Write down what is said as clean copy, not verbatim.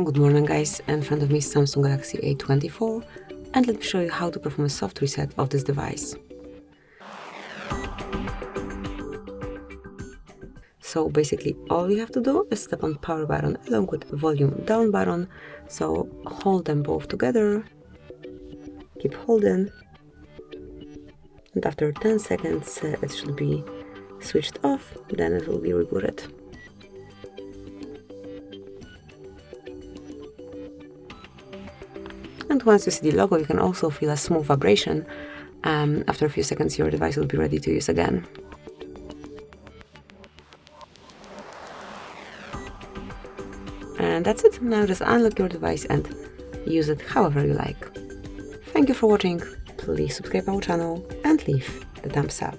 Good morning guys, in front of me is Samsung Galaxy A24 and let me show you how to perform a soft reset of this device. So basically all you have to do is tap on power button along with volume down button, so hold them both together, keep holding, and after 10 seconds it should be switched off, then it will be rebooted. And once you see the logo, you can also feel a small vibration. After a few seconds, your device will be ready to use again. And that's it. Now just unlock your device and use it however you like. Thank you for watching. Please subscribe our channel and leave the thumbs up.